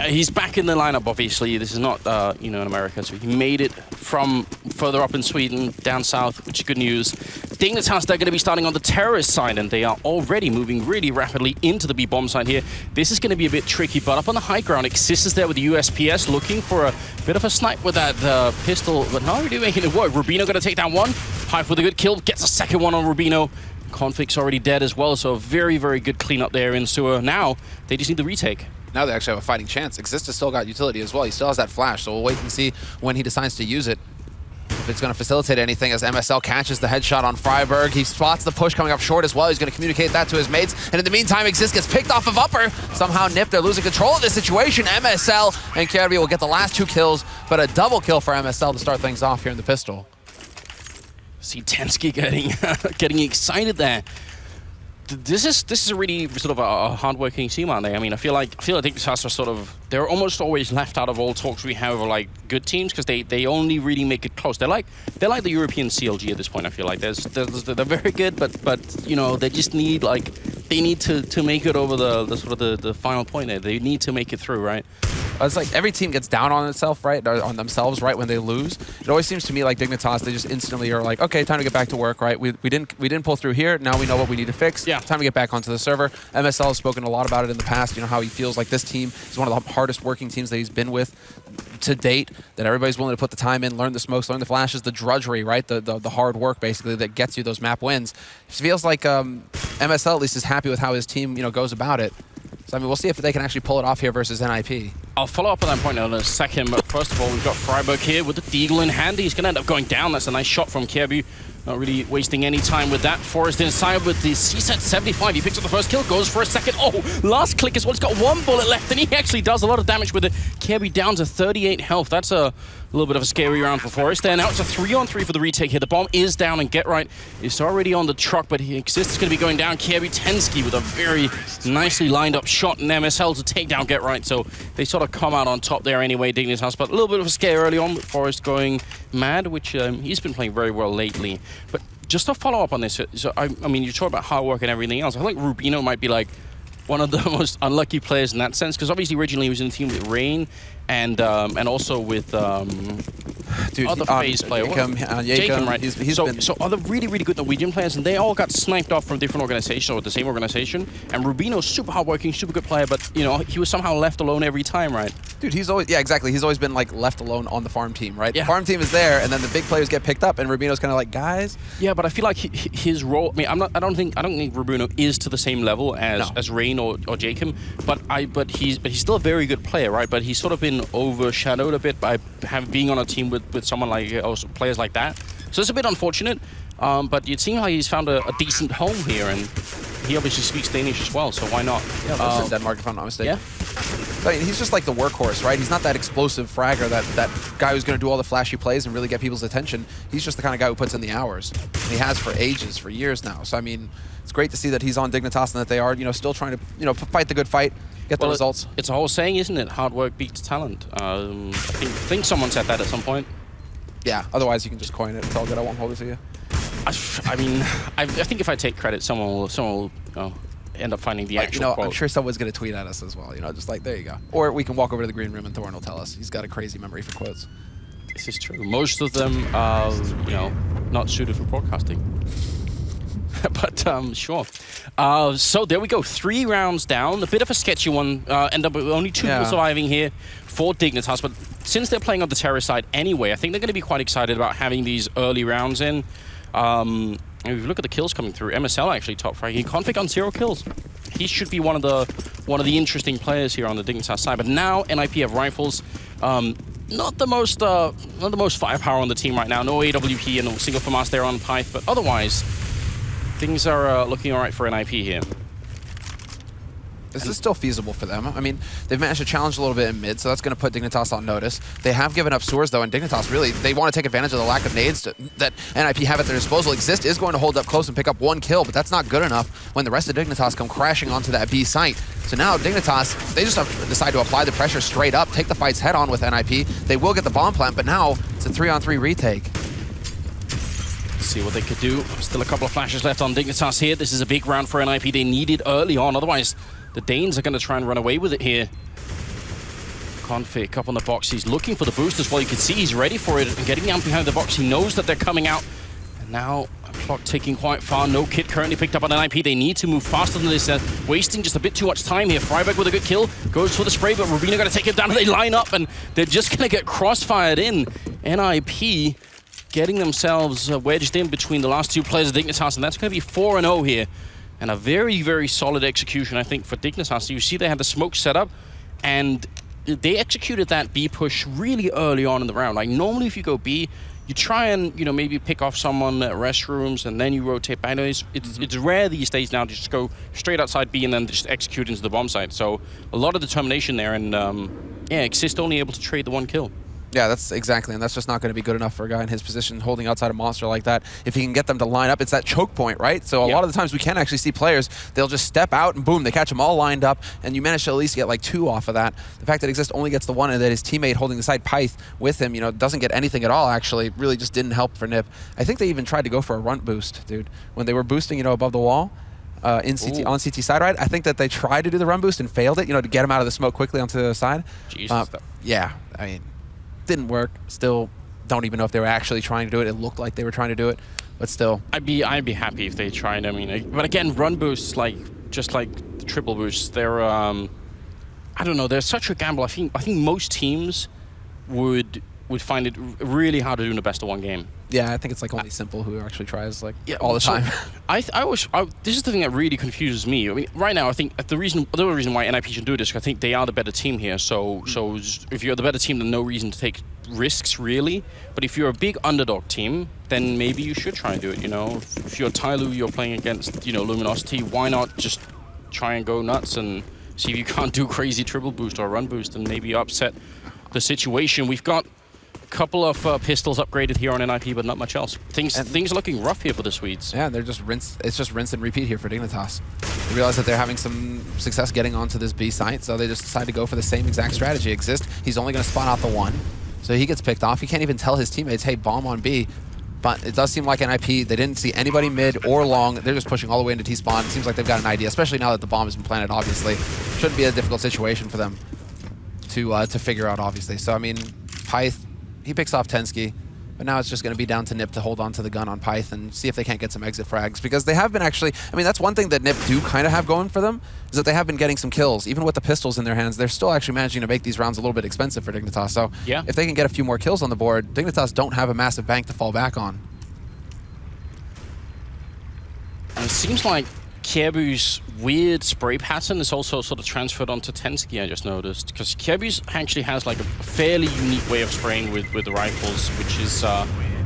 He's back in the lineup, obviously. This is not, in America, so he made it from further up in Sweden, down south, which is good news. Dignitas, they're going to be starting on the terrorist side, and they are already moving really rapidly into the B-bomb side here. This is going to be a bit tricky, but up on the high ground, Exist is there with the USPS, looking for a bit of a snipe with that pistol, but not really making it work. Rubino going to take down one. Pyfe with a good kill, gets a second one on Rubino. Conflict's already dead as well, so a very, very good cleanup there in Sewer. Now, they just need the retake. Now they actually have a fighting chance. Exist has still got utility as well. He still has that flash, so we'll wait and see when he decides to use it. If it's going to facilitate anything as MSL catches the headshot on Freiburg. He spots the push coming up short as well. He's going to communicate that to his mates. And in the meantime, Exist gets picked off of upper. Somehow nipped. They're losing control of this situation. MSL and Kjærby will get the last 2 kills, but a double kill for MSL to start things off here in the pistol. See Tensky getting excited there. This is a really sort of a hard-working team, aren't they? I mean, I feel like Dignitas are they're almost always left out of all talks we have of like good teams because they only really make it close. They're like the European CLG at this point. I feel like they're very good, but they just need they need to make it over the final point there. They need to make it through, right? It's like every team gets down on itself, right? Or on themselves, right, when they lose. It always seems to me like Dignitas, they just instantly are like, okay, time to get back to work, right? We didn't pull through here. Now we know what we need to fix. Yeah. Time to get back onto the server. MSL has spoken a lot about it in the past, how he feels like this team is one of the hardest working teams that he's been with to date, that everybody's willing to put the time in, learn the smokes, learn the flashes, the drudgery, right? The hard work, basically, that gets you those map wins. It feels like MSL at least is happy with how his team, goes about it. So, I mean, we'll see if they can actually pull it off here versus NIP. I'll follow up on that point in a second, but first of all, we've got Freiburg here with the Deagle in hand. He's going to end up going down. That's a nice shot from Kjærby. Not really wasting any time with that. Forrest inside with the CSET 75. He picks up the first kill, goes for a second. Oh, last click as well. He's got 1 bullet left, and he actually does a lot of damage with it. Kjærby down to 38 health. That's a little bit of a scary round for Forrest there. Now it's a 3-on-3 for the retake here. The bomb is down, and Get Right is already on the truck, but he Exists going to be going down. Kjærby Tensky with a very nicely lined up shot, and MSL to take down Get Right. So they sort of come out on top there anyway, Dignitas. But a little bit of a scare early on with Forrest going mad, which he's been playing very well lately. But just to follow up on this, so I mean, you talk about hard work and everything else. I think Rubino might be like one of the most unlucky players in that sense, because obviously originally he was in the team with Rain and also with other phase player. Jacob, right? So other really, really good Norwegian players, and they all got sniped off from different organizations or the same organization. And Rubino's super hardworking, super good player, but he was somehow left alone every time, right? Dude, he's always exactly. He's always been like left alone on the farm team, right? Yeah. The farm team is there, and then the big players get picked up, and Rubino's kind of like, guys. Yeah, but I feel like his role. I mean, I don't think Rubino is to the same level as Rain or Jacob, but he's still a very good player, right? But he's sort of been overshadowed a bit by being on a team with someone like players like that. So it's a bit unfortunate. But it seems like he's found a decent home here, and he obviously speaks Danish as well. So why not? Yeah, that's in Denmark, if I'm not mistaken. Yeah. I mean, he's just like the workhorse, right? He's not that explosive fragger, that guy who's going to do all the flashy plays and really get people's attention. He's just the kind of guy who puts in the hours. And he has for ages, for years now. So, I mean, it's great to see that he's on Dignitas and that they are, still trying to, fight the good fight, get the results. It's a whole saying, isn't it? Hard work beats talent. I think someone said that at some point. Yeah, otherwise you can just coin it. It's all good. I won't hold it to you. I mean, I think if I take credit, someone will end up finding the actual quote. I'm sure someone's going to tweet at us as well. Just like, there you go. Or we can walk over to the green room and Thorn will tell us. He's got a crazy memory for quotes. This is true. Most of them are, not suited for broadcasting. But sure. So there we go. 3 rounds down. A bit of a sketchy one. End up with only 2 people surviving here for Dignitas. But since they're playing on the terror side anyway, I think they're going to be quite excited about having these early rounds in. If you look at the kills coming through, MSL actually top fragging. Config on 0 kills. He should be one of the interesting players here on the Dignitas side. But now NIP have rifles. Not the most firepower on the team right now. No AWP and no single FAMAS there on Pyth, but otherwise things are looking all right for NIP here. This is still feasible for them. I mean, they've managed to challenge a little bit in mid, so that's going to put Dignitas on notice. They have given up sewers, though, and Dignitas really, they want to take advantage of the lack of nades that NIP have at their disposal. Exist is going to hold up close and pick up 1 kill, but that's not good enough when the rest of Dignitas come crashing onto that B site. So now Dignitas, they just have to decide to apply the pressure straight up, take the fights head on with NIP. They will get the bomb plant, but now it's a 3-on-3 retake. See what they could do. Still a couple of flashes left on Dignitas here. This is a big round for NIP. They need it early on, otherwise the Danes are going to try and run away with it here. Config up on the box. He's looking for the boost as well. You can see he's ready for it and getting down behind the box. He knows that they're coming out. And now a clock ticking quite far. No kit currently picked up on an IP. They need to move faster than this. Wasting just a bit too much time here. Freiberg with a good kill. Goes for the spray, but Rubino got to take him down. They line up and they're just going to get crossfired in. NIP getting themselves wedged in between the last two players of Dignitas. And that's going to be 4-0 here. And a very, very solid execution, I think, for Dignitas. So you see they had the smoke set up. And they executed that B push really early on in the round. Like normally if you go B, you try and, you know, maybe pick off someone at restrooms and then you rotate back. It's rare these days now to just go straight outside B and then just execute into the bomb site. So a lot of determination there, and yeah, Exist only able to trade the one kill. Yeah, that's exactly, and that's just not going to be good enough for a guy in his position holding outside a monster like that. If he can get them to line up, it's that choke point, right? So a lot of the times we can actually see players, they'll just step out and boom, they catch them all lined up, and you manage to at least get like 2 off of that. The fact that Exist only gets the 1 and that his teammate holding the side Pyth with him, you know, doesn't get anything at all actually, really just didn't help for Nip. I think they even tried to go for a runt boost, dude. When they were boosting, you know, above the wall, in CT, on CT side right, I think that they tried to do the run boost and failed it, you know, to get him out of the smoke quickly onto the other side. Jesus. Yeah, I mean, didn't work. Still don't even know if they were actually trying to do it. It looked like they were trying to do it, but still. I'd be happy if they tried. I mean, but again, run boosts, like just like the triple boosts, they're I don't know, they're such a gamble. I think most teams would find it really hard to do in the best of one game. Yeah, I think it's like only Simple who actually tries like all the time. This is the thing that really confuses me. I mean, right now I think the reason why NIP should do this, I think they are the better team here. So if you're the better team, then no reason to take risks really. But if you're a big underdog team, then maybe you should try and do it. You know, if you're Tyloo, you're playing against, you know, Luminosity. Why not just try and go nuts and see if you can't do crazy triple boost or run boost and maybe upset the situation. We've got couple of pistols upgraded here on NIP, but not much else. Things are looking rough here for the Swedes. Yeah, they're just it's just rinse and repeat here for Dignitas. They realize that they're having some success getting onto this B site, so they just decide to go for the same exact strategy. Exist, he's only going to spot out the 1, so he gets picked off. He can't even tell his teammates, hey, bomb on B. But it does seem like NIP, they didn't see anybody mid or long. They're just pushing all the way into T-spawn. It seems like they've got an idea, especially now that the bomb has been planted, obviously. Shouldn't be a difficult situation for them to figure out, obviously. So, I mean, Pyth, he picks off Tensky, but now it's just going to be down to Nip to hold on to the gun on Pyth and see if they can't get some exit frags, because they have been actually, I mean, that's one thing that Nip do kind of have going for them, is that they have been getting some kills. Even with the pistols in their hands, they're still actually managing to make these rounds a little bit expensive for Dignitas. So yeah, if they can get a few more kills on the board, Dignitas don't have a massive bank to fall back on. And it seems like Kjaerbye's weird spray pattern is also sort of transferred onto Tensky, I just noticed. Because Kjaerbye's actually has like a fairly unique way of spraying with the rifles, which is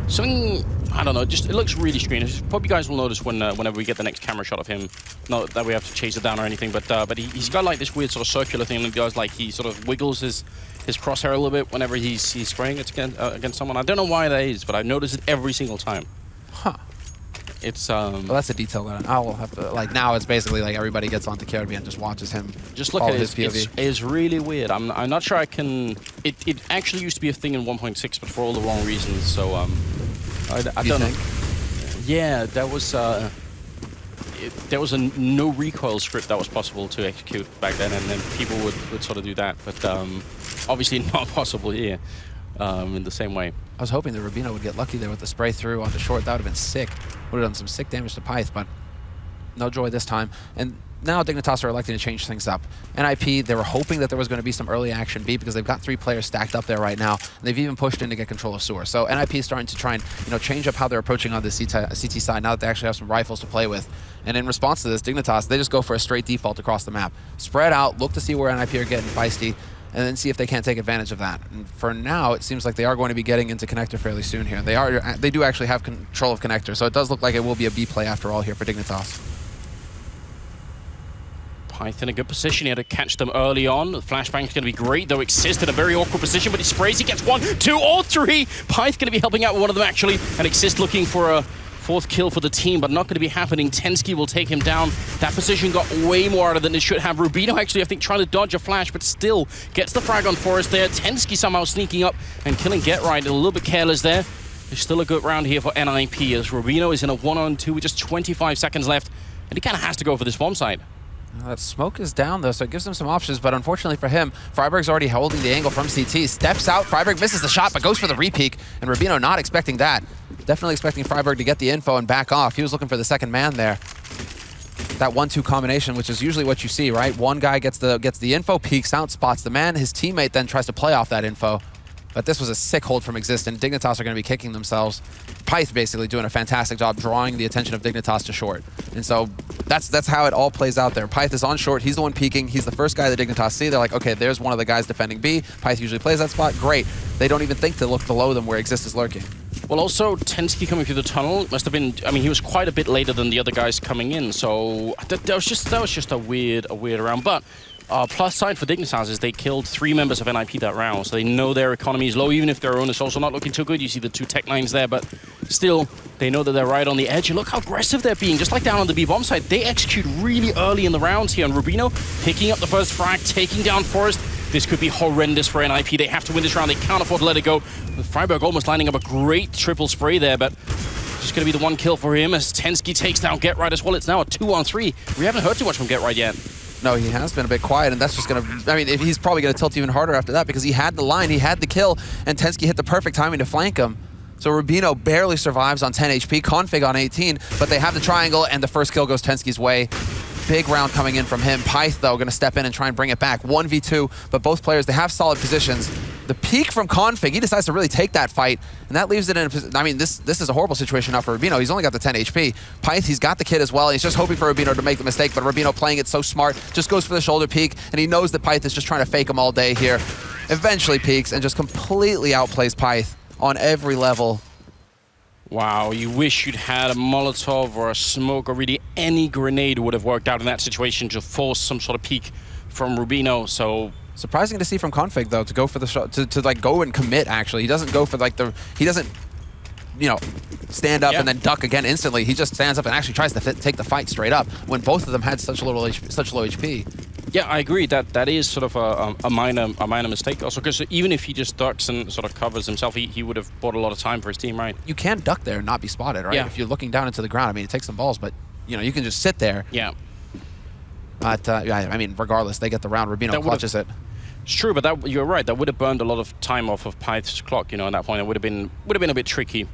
something, I don't know, just it looks really strange. Probably you guys will notice whenever we get the next camera shot of him. Not that we have to chase it down or anything, but he's got like this weird sort of circular thing, and he does like, he sort of wiggles his crosshair a little bit whenever he's spraying it against someone. I don't know why that is, but I've noticed it every single time. Huh. It's well, that's a detail that I will have to, like, now it's basically like everybody gets onto Kjaerbye and just watches him. Just look at his POV. It's really weird. I'm not sure I can. It actually used to be a thing in 1.6, but for all the wrong reasons. So I don't know. Yeah, there was a no recoil script that was possible to execute back then, and then people would sort of do that, but obviously not possible here in the same way. I was hoping that Rubino would get lucky there with the spray through onto short. That would have been sick. Would have done some sick damage to Pyth, but no joy this time. And now Dignitas are electing to change things up. NIP, they were hoping that there was going to be some early action B, because they've got 3 players stacked up there right now. And they've even pushed in to get control of Sewer. So NIP is starting to try and, you know, change up how they're approaching on the CT side now that they actually have some rifles to play with. And in response to this, Dignitas, they just go for a straight default across the map. Spread out, look to see where NIP are getting feisty, and then see if they can't take advantage of that. And for now, it seems like they are going to be getting into Connector fairly soon here. They do actually have control of Connector, so it does look like it will be a B play after all here for Dignitas. Pyth in a good position here to catch them early on. The flashbang is going to be great, though Exist in a very awkward position, but he sprays, he gets 1, 2, or 3. Pyth going to be helping out with one of them, actually, and Exist looking for a 4th kill for the team, but not going to be happening. Tensky will take him down. That position got way more out of it than it should have. Rubino actually, I think, trying to dodge a flash, but still gets the frag on Forest there. Tensky somehow sneaking up and killing Get Right. A little bit careless there. There's still a good round here for NIP as Rubino is in a 1-on-2 with just 25 seconds left, and he kind of has to go for this bomb site. That smoke is down, though, so it gives him some options, but unfortunately for him, Freiberg's already holding the angle from CT. Steps out, Freiberg misses the shot, but goes for the repeak, and Rubino not expecting that. Definitely expecting Freiberg to get the info and back off. He was looking for the second man there. That 1-2 combination, which is usually what you see, right? One guy gets the info, peeks out, spots the man. His teammate then tries to play off that info. But this was a sick hold from Exist, and Dignitas are going to be kicking themselves. Pyth basically doing a fantastic job drawing the attention of Dignitas to short. And so that's how it all plays out there. Pyth is on short. He's the one peeking. He's the first guy that Dignitas see. They're like, okay, there's one of the guys defending B. Pyth usually plays that spot. Great. They don't even think to look below them where Exist is lurking. Well, also, Tensky coming through the tunnel must have been, I mean, he was quite a bit later than the other guys coming in, so that was just a weird round. But plus side for Dignitas is they killed 3 members of NIP that round, so they know their economy is low, even if their own is also not looking too good. You see the 2 Tech 9s there, but still, they know that they're right on the edge. And look how aggressive they're being, just like down on the B-bomb side. They execute really early in the rounds here, and Rubino picking up the first frag, taking down Forest. This could be horrendous for NIP. They have to win this round. They can't afford to let it go. Freiberg almost lining up a great triple spray there, but just going to be the 1 kill for him as Tensky takes down Get Right as well. It's now a 2-on-3. We haven't heard too much from Get Right yet. No, he has been a bit quiet, and that's just going to... I mean, he's probably going to tilt even harder after that because he had the line, he had the kill, and Tensky hit the perfect timing to flank him. So Rubino barely survives on 10 HP, Config on 18, but they have the triangle, and the first kill goes Tensky's way. Big round coming in from him. Pyth, though, going to step in and try and bring it back. 1v2, but both players, they have solid positions. The peak from Config, he decides to really take that fight, and that leaves it in a position... I mean, this is a horrible situation now for Rubino. He's only got the 10 HP. Pyth, he's got the kid as well. He's just hoping for Rubino to make the mistake, but Rubino playing it so smart, just goes for the shoulder peek, and he knows that Pyth is just trying to fake him all day here. Eventually peeks and just completely outplays Pyth on every level. Wow, you wish you'd had a Molotov or a smoke or really any grenade would have worked out in that situation to force some sort of peek from Rubino, so... Surprising to see from Config, though, to go for the shot, to like go and commit, actually. He doesn't go for like he doesn't, you know, stand up and then duck again instantly. He just stands up and actually tries to take the fight straight up when both of them had such low HP. Yeah, I agree. That is sort of a minor mistake. Also, because even if he just ducks and sort of covers himself, he would have bought a lot of time for his team, right? You can duck there and not be spotted, right? Yeah. If you're looking down into the ground, I mean, it takes some balls, but you know, you can just sit there. Yeah. But I mean, regardless, they get the round. Rubino clutches it. It's true, but you're right. That would have burned a lot of time off of Pyth's clock. You know, at that point, it would have been a bit tricky.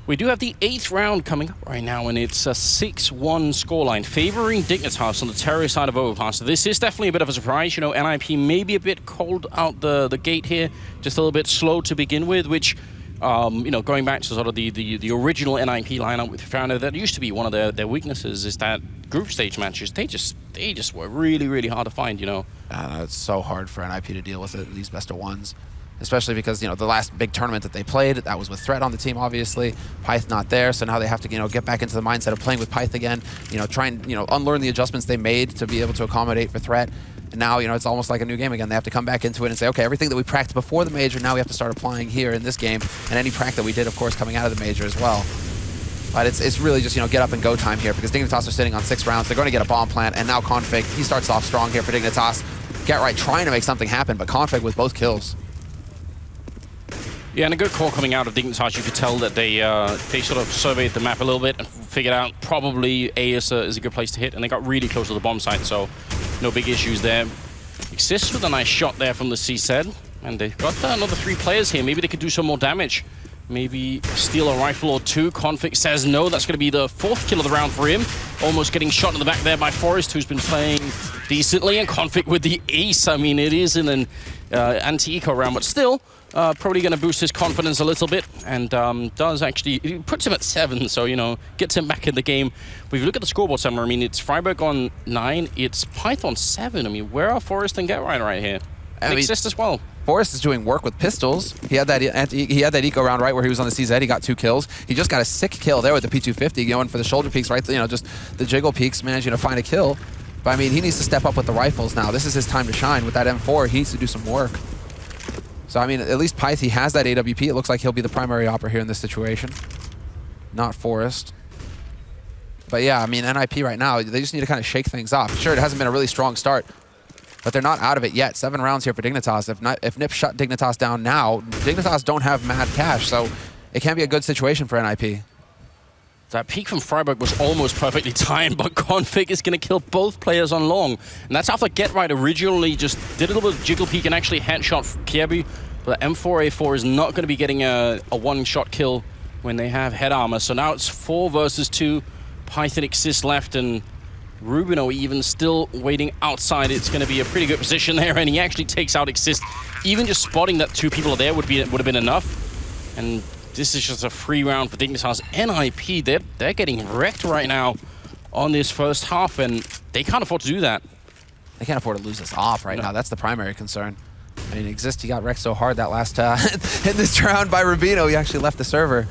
We do have the 8th round coming up right now, and it's a 6-1 scoreline, favoring Dignitas on the terrorist side of Overpass. So this is definitely a bit of a surprise. You know, NIP may be a bit cold out the gate here, just a little bit slow to begin with, which, you know, going back to sort of the original NIP lineup, we found out that used to be one of their weaknesses is that group stage matches, they just were really, really hard to find, you know. It's so hard for NIP to deal with it, these best of ones. Especially because, you know, the last big tournament that they played, that was with Threat on the team, obviously. Pyth not there, so now they have to, you know, get back into the mindset of playing with Pyth again. You know, try and, you know, unlearn the adjustments they made to be able to accommodate for Threat. And now, you know, it's almost like a new game again. They have to come back into it and say, okay, everything that we practiced before the major, now we have to start applying here in this game. And any prac that we did, of course, coming out of the major as well. But it's really just, you know, get up and go time here because Dignitas are sitting on 6 rounds. They're going to get a bomb plant, and now Config, he starts off strong here for Dignitas. Get Right trying to make something happen, but Config with both kills. Yeah, and a good call coming out of Dignitas. You could tell that they sort of surveyed the map a little bit and figured out probably A is a good place to hit, and they got really close to the bomb site, so no big issues there. Exists with a nice shot there from the CZ, and they've got another 3 players here. Maybe they could do some more damage. Maybe steal a rifle or 2. Config says no. That's going to be the 4th kill of the round for him. Almost getting shot in the back there by Forrest, who's been playing decently, and Config with the ace. I mean, it is in an anti-eco round, but still, probably going to boost his confidence a little bit, and does actually, it puts him at 7, so, you know, gets him back in the game. But if you look at the scoreboard somewhere, I mean, it's Freiberg on 9, it's Pyth on 7. I mean, where are Forrest and Get right here? And Exist as well. Forrest is doing work with pistols. He had that eco round right where he was on the CZ. He got 2 kills. He just got a sick kill there with the P250 going for the shoulder peaks, right? You know, just the jiggle peaks, managing to find a kill. But I mean, he needs to step up with the rifles now. This is his time to shine with that M4. He needs to do some work. So I mean, at least Pyth, he has that AWP. It looks like he'll be the primary opera here in this situation, not Forrest. But yeah, I mean, NIP right now, they just need to kind of shake things off. Sure, it hasn't been a really strong start, but they're not out of it yet. 7 rounds here for Dignitas. If Nip shut Dignitas down now, Dignitas don't have mad cash, so it can be a good situation for NIP. That peek from Freiburg was almost perfectly timed, but Config is going to kill both players on long. And that's after Get Right originally just did a little bit of jiggle peek and actually headshot Kjaerbye. But M4A4 is not going to be getting a one-shot kill when they have head armor. So now it's 4 versus 2. Python exists left, and Rubino even still waiting outside. It's going to be a pretty good position there, and he actually takes out Exist. Even just spotting that 2 people are there would have been enough. And this is just a free round for Dignitas. NIP, they're getting wrecked right now on this first half, and they can't afford to do that. They can't afford to lose this off right now. That's the primary concern. I mean, Exist, he got wrecked so hard that last in this round by Rubino, he actually left the server.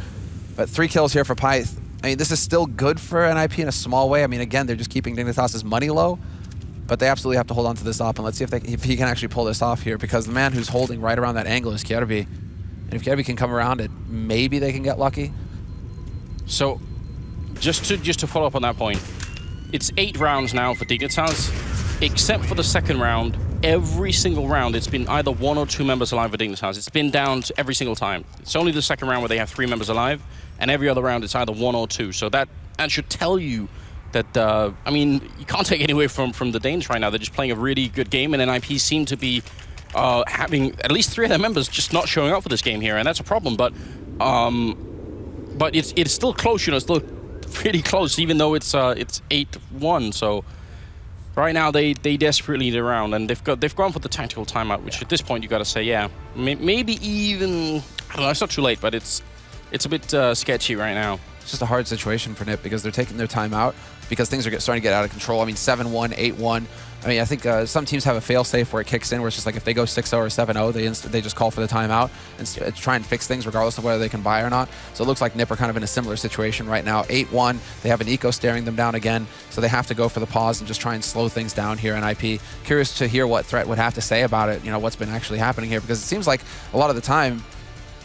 But 3 kills here for Pyth. I mean, this is still good for NIP in a small way. I mean, again, they're just keeping Dignitas' money low, but they absolutely have to hold on to this op, and let's see if he can actually pull this off here, because the man who's holding right around that angle is Kjaerbye. And if Kjaerbye can come around it, maybe they can get lucky. So, just to follow up on that point, it's 8 rounds now for Dignitas, except for the second round. Every single round, it's been either 1 or 2 members alive for Dignitas. It's been down to every single time. It's only the second round where they have 3 members alive, and every other round it's either 1 or 2. So that should tell you that, I mean, you can't take it away from the Danes right now. They're just playing a really good game, and NIP seem to be having at least 3 of their members just not showing up for this game here, and that's a problem. But it's still close, you know, still pretty close, even though it's 8-1. So right now they desperately need a round, and they've gone for the tactical timeout, which at this point you got to say, yeah, maybe even, I don't know, it's not too late, but it's a bit sketchy right now. It's just a hard situation for NIP because they're taking their time out because things are starting to get out of control. I mean, 7-1, 8-1. I mean, I think some teams have a fail-safe where it kicks in, where it's just like if they go 6-0 or 7-0, they just call for the timeout and try and fix things regardless of whether they can buy or not. So it looks like NIP are kind of in a similar situation right now. 8-1, they have an eco staring them down again, so they have to go for the pause and just try and slow things down here in IP. Curious to hear what Threat would have to say about it, you know, what's been actually happening here, because it seems like a lot of the time,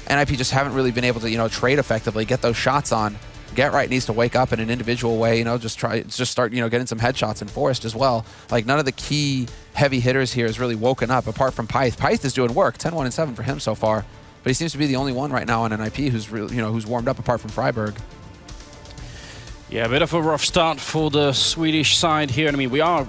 NIP just haven't really been able to, you know, trade effectively, get those shots on. Get Right needs to wake up in an individual way, you know, just start, you know, getting some headshots in Forest as well. Like, none of the key heavy hitters here has really woken up, apart from Pyth. Pyth is doing work, 10-1 and 7 for him so far, but he seems to be the only one right now on NIP who's really, you know, who's warmed up apart from Freiburg. Yeah, a bit of a rough start for the Swedish side here. I mean, we are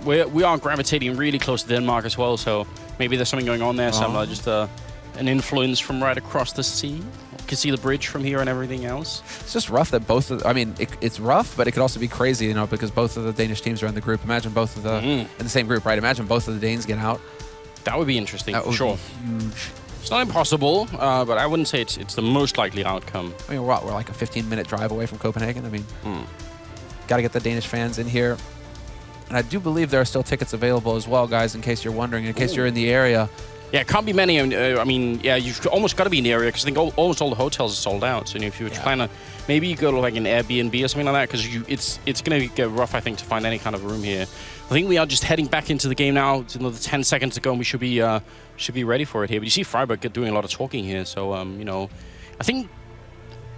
gravitating really close to Denmark as well, so maybe there's something going on there. Some just an influence from right across the sea. You can see the bridge from here and everything else. It's just rough that both of, I mean, it's rough, but it could also be crazy, you know, because both of the Danish teams are in the group. Imagine both of the, in the same group, right? Imagine both of the Danes get out. That would be interesting, that would sure. Be huge. It's not impossible, but I wouldn't say it's the most likely outcome. I mean, we're like a 15-minute drive away from Copenhagen. I mean, got to get the Danish fans in here. And I do believe there are still tickets available as well, guys, in case you're wondering, in case you're in the area. Yeah, it can't be many. I mean, yeah, you've almost got to be in the area because I think almost all the hotels are sold out. So if you were trying to, maybe you go to like an Airbnb or something like that, because it's going to get rough, I think, to find any kind of room here. I think we are just heading back into the game now. It's another 10 seconds to go, and we should be ready for it here. But you see Freiburg doing a lot of talking here. So you know, I think,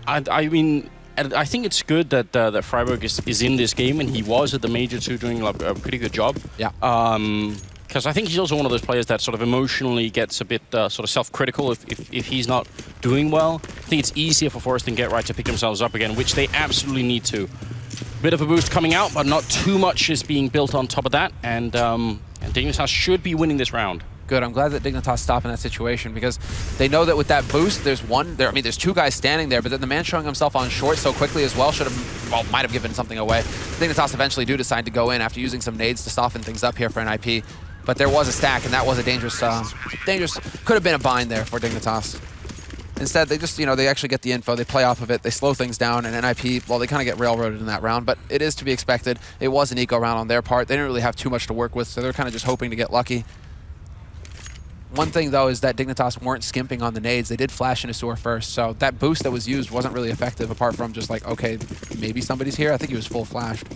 I mean, I think it's good that Freiburg is in this game, and he was at the Major 2 doing like, a pretty good job. Yeah. Because I think he's also one of those players that sort of emotionally gets a bit sort of self-critical if he's not doing well. I think it's easier for Forest and Get Right to pick themselves up again, which they absolutely need to. Bit of a boost coming out, but not too much is being built on top of that, and Dignitas should be winning this round. Good. I'm glad that Dignitas stopped in that situation, because they know that with that boost, there's 2 guys standing there, but then the man showing himself on short so quickly as well might have given something away. Dignitas eventually do decide to go in after using some nades to soften things up here for NIP. But there was a stack, and that was a dangerous, could have been a bind there for Dignitas. Instead, they just, you know, they actually get the info, they play off of it, they slow things down, and NIP, well, they kind of get railroaded in that round, but it is to be expected. It was an eco round on their part. They didn't really have too much to work with, so they're kind of just hoping to get lucky. One thing, though, is that Dignitas weren't skimping on the nades. They did flash into sewer first, so that boost that was used wasn't really effective, apart from just like, okay, maybe somebody's here. I think he was full flashed.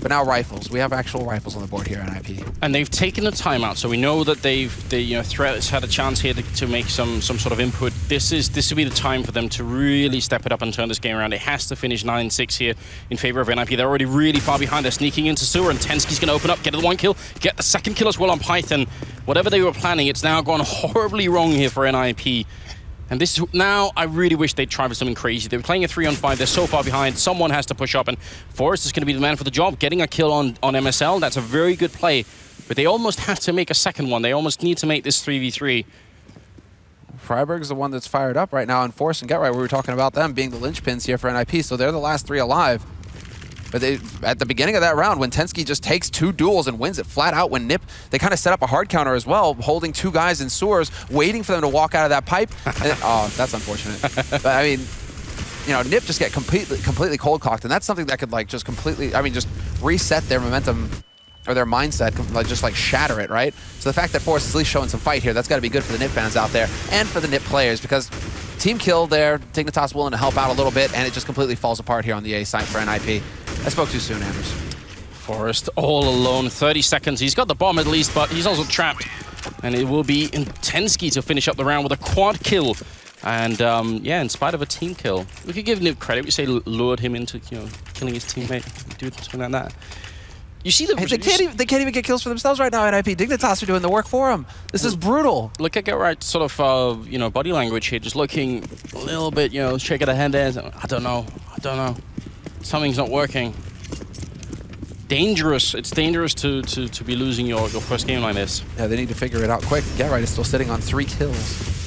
But now rifles. We have actual rifles on the board here in IP. And they've taken the timeout, so we know that Threat has had a chance here to make some sort of input. This will be the time for them to really step it up and turn this game around. It has to finish 9-6 here in favor of NIP. They're already really far behind. They're sneaking into sewer, and Tensky's going to open up, get the 1 kill, get the 2nd kill as well on Python. Whatever they were planning, it's now gone horribly wrong here for NIP. And this is now, I really wish they'd try for something crazy. They were playing a 3-on-5, they're so far behind, someone has to push up, and Forrest is going to be the man for the job. Getting a kill on MSL, that's a very good play, but they almost have to make a second one. They almost need to make this 3v3. Freiburg's the one that's fired up right now, and Forrest and GetRight, we were talking about them being the linchpins here for NIP, so they're the last 3 alive. But they, at the beginning of that round, when Tensky just takes 2 duels and wins it flat out, when Nip, they kind of set up a hard counter as well, holding 2 guys in sewers, waiting for them to walk out of that pipe. And, oh, that's unfortunate. But I mean, you know, Nip just get completely cold cocked, and that's something that could like just completely, I mean, just reset their momentum or their mindset, like just like shatter it, right? So the fact that Forrest is at least showing some fight here, that's got to be good for the Nip fans out there and for the Nip players, because team kill there, Dignitas willing to help out a little bit, and it just completely falls apart here on the A side for NIP. I spoke too soon, Anders. Forrest all alone, 30 seconds. He's got the bomb at least, but he's also trapped. And it will be Tensky to finish up the round with a quad kill. And yeah, in spite of a team kill. We could give Nip credit. We say lured him into, you know, killing his teammate. Do something like that. You see the... Hey, they can't even get kills for themselves right now, NIP. Dignitas are doing the work for them. This is brutal. Look at GetRight sort of, you know, body language here. Just looking a little bit, you know, shaking the hand there. I don't know. Something's not working. Dangerous. It's dangerous to be losing your first game like this. Yeah, they need to figure it out quick. GetRight is still sitting on 3 kills.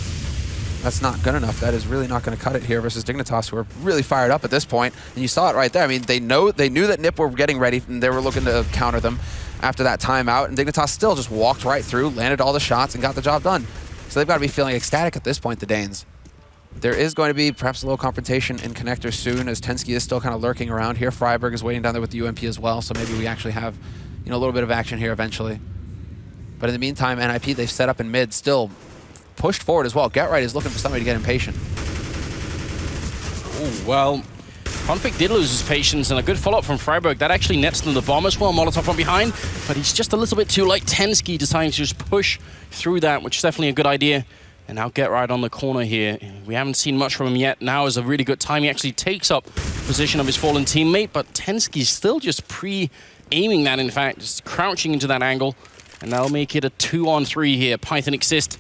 That's not good enough. That is really not going to cut it here versus Dignitas, who are really fired up at this point. And you saw it right there. I mean, they knew that Nip were getting ready, and they were looking to counter them after that timeout. And Dignitas still just walked right through, landed all the shots, and got the job done. So they've got to be feeling ecstatic at this point, the Danes. There is going to be perhaps a little confrontation in connector soon, as Tensky is still kind of lurking around here. Freiburg is waiting down there with the UMP as well, so maybe we actually have, you know, a little bit of action here eventually. But in the meantime, NIP, they've set up in mid, still pushed forward as well. GetRight is looking for somebody to get impatient. Oh, well, Config did lose his patience, and a good follow-up from Freiburg. That actually nets them the bomb as well. Molotov from behind, but he's just a little bit too late. Tensky deciding to just push through that, which is definitely a good idea. And now GetRight on the corner here. We haven't seen much from him yet. Now is a really good time. He actually takes up position of his fallen teammate, but Tensky's still just pre-aiming that, in fact, just crouching into that angle. And that'll make it a 2-on-3 here. Python Exist.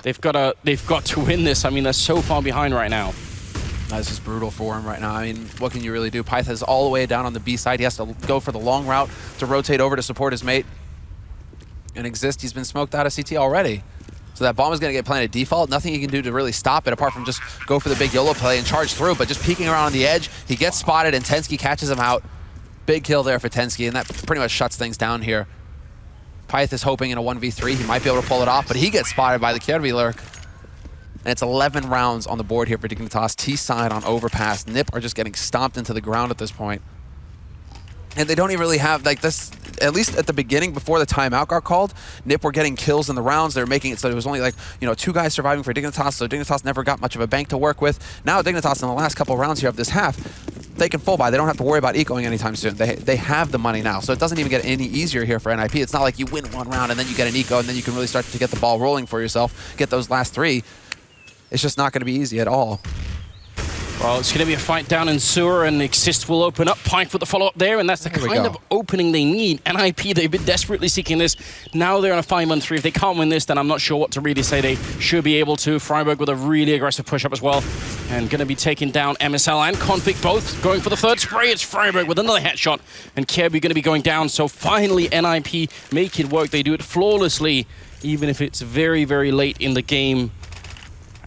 They've got to win this. I mean, they're so far behind right now. This is brutal for him right now. I mean, what can you really do? Python is all the way down on the B side. He has to go for the long route to rotate over to support his mate. And Exist, he's been smoked out of CT already. So that bomb is going to get planted default. Nothing he can do to really stop it apart from just go for the big YOLO play and charge through. But just peeking around on the edge, he gets spotted and Tensky catches him out. Big kill there for Tensky, and that pretty much shuts things down here. Pyth is hoping in a 1v3 he might be able to pull it off, but he gets spotted by the Kjærby lurk. And it's 11 rounds on the board here for Dignitas. T-side on Overpass. Nip are just getting stomped into the ground at this point. And they don't even really have, like, this, at least at the beginning, before the timeout got called, Nip were getting kills in the rounds. They were making it so it was only, like, you know, 2 guys surviving for Dignitas, so Dignitas never got much of a bank to work with. Now Dignitas in the last couple rounds here of this half, they can full buy. They don't have to worry about ecoing anytime soon. They have the money now, so it doesn't even get any easier here for NIP. It's not like you win 1 round and then you get an eco and then you can really start to get the ball rolling for yourself, get those last 3. It's just not going to be easy at all. Well, it's going to be a fight down in sewer, and Exist will open up. Pyth with the follow-up there, and that's the kind of opening they need. NIP, they've been desperately seeking this. Now they're on a 5-on-3. If they can't win this, then I'm not sure what to really say. They should be able to. Freiburg with a really aggressive push-up as well, and going to be taking down MSL and Config, both going for the 3rd spray. It's Freiburg with another headshot, and Kjærby going to be going down. So finally, NIP make it work. They do it flawlessly, even if it's very, very late in the game.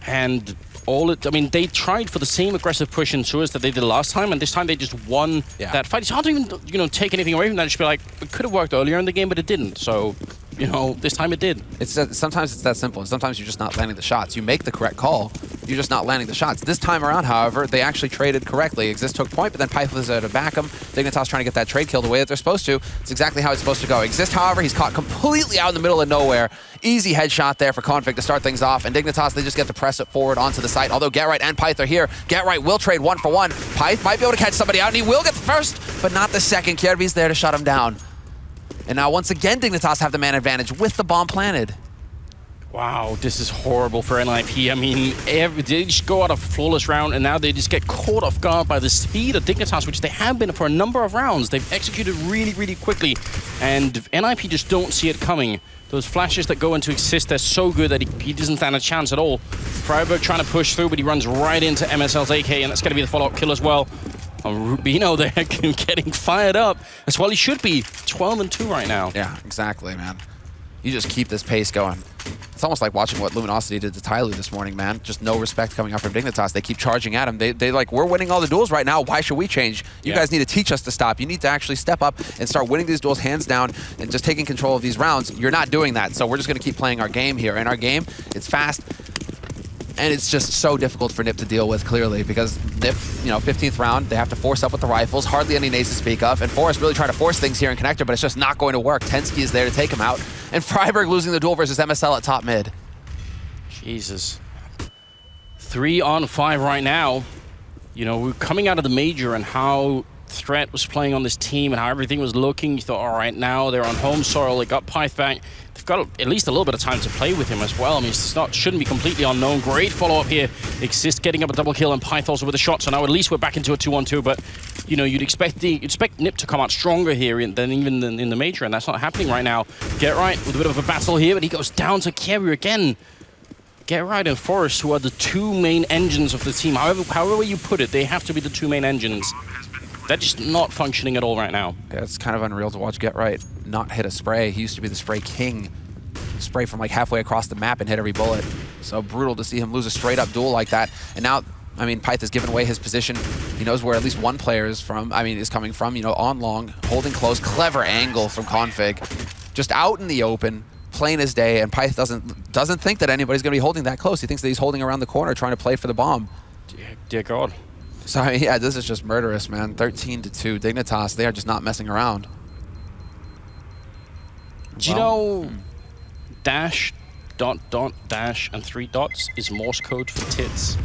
And I mean, they tried for the same aggressive push in sewers that they did last time, and this time they just won that fight. It's hard to even, you know, take anything away from that. Just be like, it could have worked earlier in the game, but it didn't. So, you know, this time it did. Sometimes it's that simple, and sometimes you're just not landing the shots. You make the correct call, you're just not landing the shots. This time around, however, they actually traded correctly. Exist took point, but then Pyth was there to back him. Dignitas trying to get that trade kill the way that they're supposed to. It's exactly how it's supposed to go. Exist, however, he's caught completely out in the middle of nowhere. Easy headshot there for Config to start things off, and Dignitas, they just get to press it forward onto the site. Although GetRight and Pyth are here, GetRight will trade 1 for 1. Pyth might be able to catch somebody out, and he will get the first, but not the second. Kjærby's there to shut him down. And now, once again, Dignitas have the man advantage with the bomb planted. Wow, this is horrible for NIP. I mean, they just go out of flawless round, and now they just get caught off guard by the speed of Dignitas, which they have been for a number of rounds. They've executed really, really quickly, and NIP just don't see it coming. Those flashes that go into assist, they're so good that he doesn't stand a chance at all. Freiburg trying to push through, but he runs right into MSL's AK, and that's going to be the follow-up kill as well. Rubino there getting fired up, as well he should be. 12-2 right now. Yeah, exactly, man. You just keep this pace going. It's almost like watching what Luminosity did to Tyloo this morning, man. Just no respect coming out from Dignitas. They keep charging at him. They like, we're winning all the duels right now. Why should we change? You guys need to teach us to stop. You need to actually step up and start winning these duels hands down and just taking control of these rounds. You're not doing that. So we're just going to keep playing our game here. And our game, it's fast. And it's just so difficult for NiP to deal with, clearly, because NiP, 15th round, they have to force up with the rifles, hardly any nades to speak of, and Forrest really trying to force things here in Connector, but it's just not going to work. Tensky is there to take him out, and Freiburg losing the duel versus MSL at top mid. Jesus. 3-on-5 right now. We're coming out of the major and how Threat was playing on this team and how everything was looking. You thought, all right, now they're on home soil, they got Pyth back. They've got at least a little bit of time to play with him as well. I mean, shouldn't be completely unknown. Great follow-up here. Exist getting up a double kill and Pyth also with a shot. So now at least we're back into a 2-on-2. But, you'd expect NiP to come out stronger here than even in the major, and that's not happening right now. Get Right with a bit of a battle here, but he goes down to Kyebu again. Get Right and Forrest, who are the two main engines of the team. However you put it, they have to be the two main engines. They're just not functioning at all right now. Yeah, it's kind of unreal to watch Get Right not hit a spray. He used to be the spray king. Spray from like halfway across the map and hit every bullet. So brutal to see him lose a straight up duel like that. And now, I mean, Pyth has given away his position. He knows where at least one player is coming from, on long, holding close, clever angle from Config. Just out in the open, plain as day, and Pyth doesn't think that anybody's gonna be holding that close. He thinks that he's holding around the corner trying to play for the bomb. Dear God. So, yeah, this is just murderous, man. 13-2. Dignitas, they are just not messing around. Do you know dash, dot, dash, and 3 dots is Morse code for tits?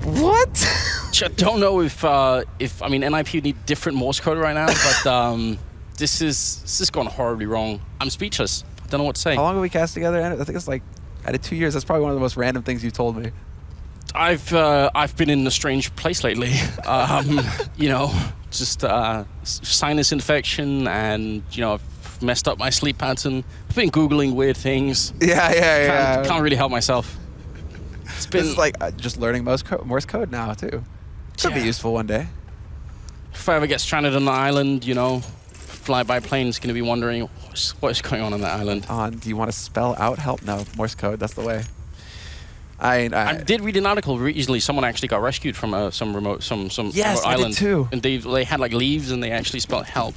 What? I don't know if NIP need different Morse code right now, but this is gone horribly wrong. I'm speechless. I don't know what to say. How long have we cast together? I think it's like, out of 2 years, that's probably one of the most random things you told me. I've been in a strange place lately. Just sinus infection, and I've messed up my sleep pattern. I've been Googling weird things. Yeah. Can't really help myself. It's been This is like just learning Morse code now too. Could be useful one day. If I ever get stranded on an island, fly by plane's gonna be wondering what is going on that island. Do you want to spell out help? No, Morse code. That's the way. I did read an article recently. Someone actually got rescued from some remote island. Yes, I did too. And they had like leaves, and they actually spelled help.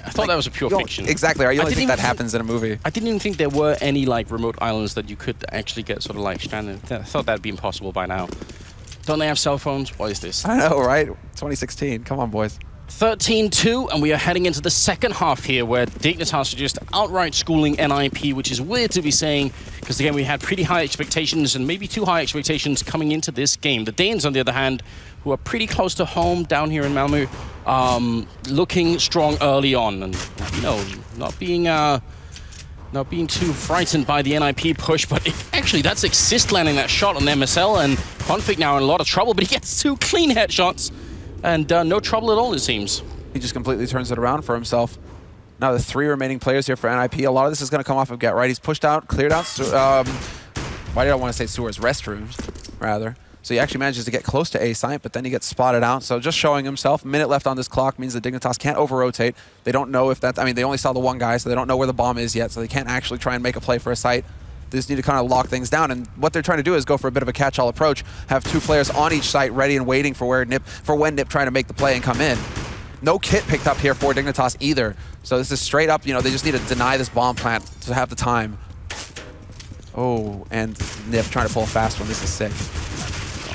I thought that was a pure fiction. Exactly. You only think that happens in a movie. I didn't even think there were any like remote islands that you could actually get sort of like stranded. I thought that'd be impossible by now. Don't they have cell phones? What is this? I know, right? 2016. Come on, boys. 13-2, and we are heading into the second half here, where Dignitas are just outright schooling NIP, which is weird to be saying, because again, we had pretty high expectations, and maybe too high expectations coming into this game. The Danes, on the other hand, who are pretty close to home down here in Malmö, looking strong early on, and not being too frightened by the NIP push, but actually that's Exist landing that shot on MSL, and Config now in a lot of trouble, but he gets 2 clean headshots. And no trouble at all, it seems. He just completely turns it around for himself. Now the 3 remaining players here for NIP. A lot of this is going to come off of Get Right. He's pushed out, cleared out, why did I want to say sewers? Restrooms, rather. So he actually manages to get close to A site, but then he gets spotted out. So just showing himself. A minute left on this clock means that Dignitas can't over-rotate. They don't know if that's... they only saw the one guy, so they don't know where the bomb is yet, so they can't actually try and make a play for a site. They just need to kind of lock things down, and what they're trying to do is go for a bit of a catch-all approach, have 2 players on each site ready and waiting for when NiP trying to make the play and come in. No kit picked up here for Dignitas either, so this is straight up, they just need to deny this bomb plant to have the time. Oh, and NiP trying to pull a fast one. This is sick.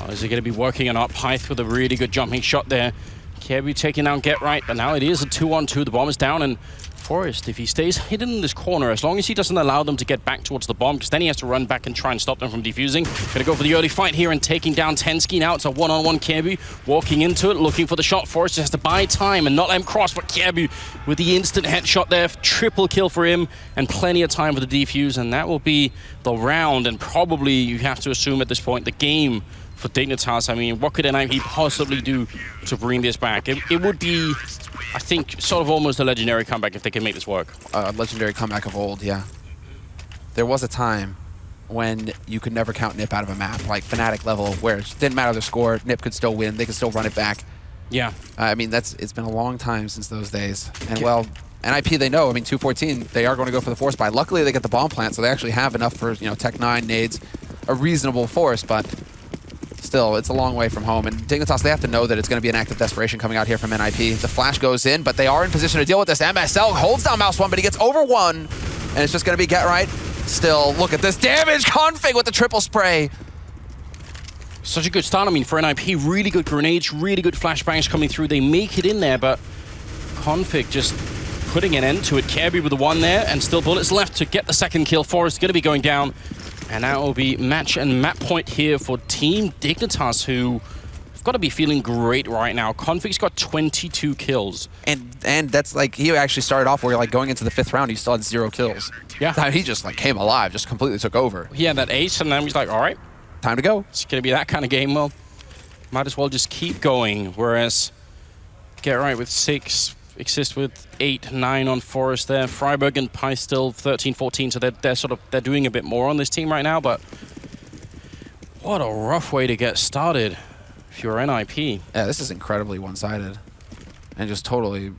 Is he going to be working on up Pyth with a really good jumping shot there? Kyebu taking down Get Right, but now it is a 2-on-2. The bomb is down, and Forrest, if he stays hidden in this corner, as long as he doesn't allow them to get back towards the bomb, because then he has to run back and try and stop them from defusing. Gonna go for the early fight here and taking down Tensky. Now it's a one-on-one Kjaerbye walking into it, looking for the shot. Forrest has to buy time and not let him cross, but Kjaerbye with the instant headshot there. Triple kill for him and plenty of time for the defuse, and that will be the round, and probably you have to assume at this point the game for Dignitas. I mean, what could NIP possibly do to bring this back? It would be, I think, sort of almost a legendary comeback if they can make this work. A legendary comeback of old, yeah. There was a time when you could never count NIP out of a map, like Fnatic level, where it didn't matter the score, NIP could still win, they could still run it back. Yeah. I mean, it's been a long time since those days. And well, NIP, they know, I mean, 214, they are going to go for the force buy. Luckily, they get the bomb plant, so they actually have enough for, you know, Tech 9, nades, a reasonable force, but still, it's a long way from home. And Dignitas, they have to know that it's going to be an act of desperation coming out here from NIP. The flash goes in, but they are in position to deal with this. MSL holds down Mouse 1, but he gets over 1, and it's just going to be Get Right. Still, look at this damage. Config with the triple spray. Such a good start, I mean, for NIP. Really good grenades, really good flashbangs coming through. They make it in there, but Config just putting an end to it. Kjaerbye with the one there, and still bullets left to get the second kill. Forrest going to be going down. And that will be match and map point here for Team Dignitas, who have got to be feeling great right now. Config's got 22 kills. And that's like, he actually started off where like going into the 5th round, he still had 0 kills. Yeah. He just like came alive, just completely took over. He had that ace, and then he's like, all right, time to go. it's going to be that kind of game. Well, might as well just keep going. Whereas Get Right with 6, Exist with 8, 9 on Forest there. Freiburg and Pi still 13, 14, so they're doing a bit more on this team right now, but what a rough way to get started if you're NIP. Yeah, this is incredibly one-sided. And just totally,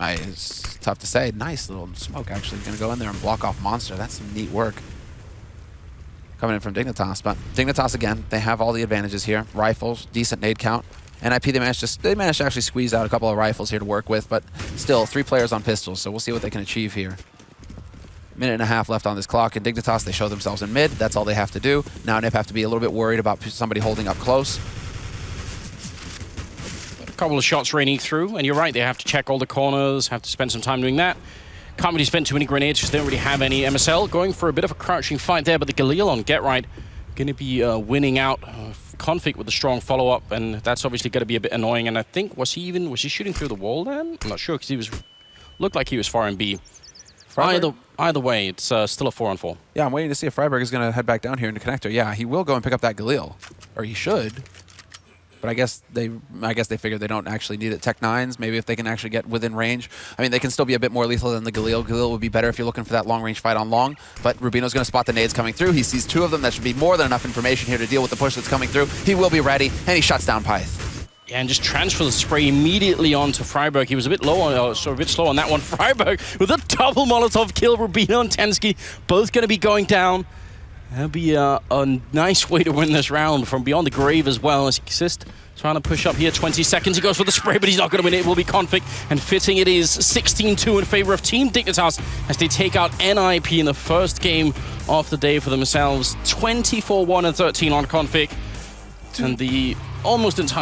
it's tough to say. Nice little smoke, actually. Going to go in there and block off Monster. That's some neat work coming in from Dignitas. But Dignitas, again, they have all the advantages here. Rifles, decent nade count. NIP, they managed to actually squeeze out a couple of rifles here to work with, but still, 3 players on pistols, so we'll see what they can achieve here. Minute and a half left on this clock, and Dignitas, they show themselves in mid. That's all they have to do. Now NIP have to be a little bit worried about somebody holding up close. A couple of shots raining through, and you're right, they have to check all the corners, have to spend some time doing that. Can't really spend too many grenades because they don't really have any. MSL going for a bit of a crouching fight there, but the Galil on Get Right going to be winning out. Config with a strong follow-up, and that's obviously going to be a bit annoying. And I think, was he shooting through the wall then? I'm not sure, because looked like he was far in B. Either way, it's still a 4-on-4. Yeah, I'm waiting to see if Freiburg is going to head back down here into connector. Yeah, he will go and pick up that Galil, or he should. But I guess they figured they don't actually need it. Tech 9s, maybe if they can actually get within range. I mean, they can still be a bit more lethal than the Galil. Galil would be better if you're looking for that long-range fight on long. But Rubino's going to spot the nades coming through. He sees 2 of them. That should be more than enough information here to deal with the push that's coming through. He will be ready, and he shuts down Pyth. Yeah, and just transfer the spray immediately onto Freiburg. He was a bit low on, a bit slow on that one. Freiburg with a double Molotov kill. Rubino and Tensky both going to be going down. That'll be a nice way to win this round from beyond the grave as well. As Exist trying to push up here. 20 seconds. He goes for the spray, but he's not going to win it. It will be Config. And fitting it is 16-2 in favor of Team Dignitas as they take out NIP in the first game of the day for themselves. 24-1 and 13 on Config. And the almost entire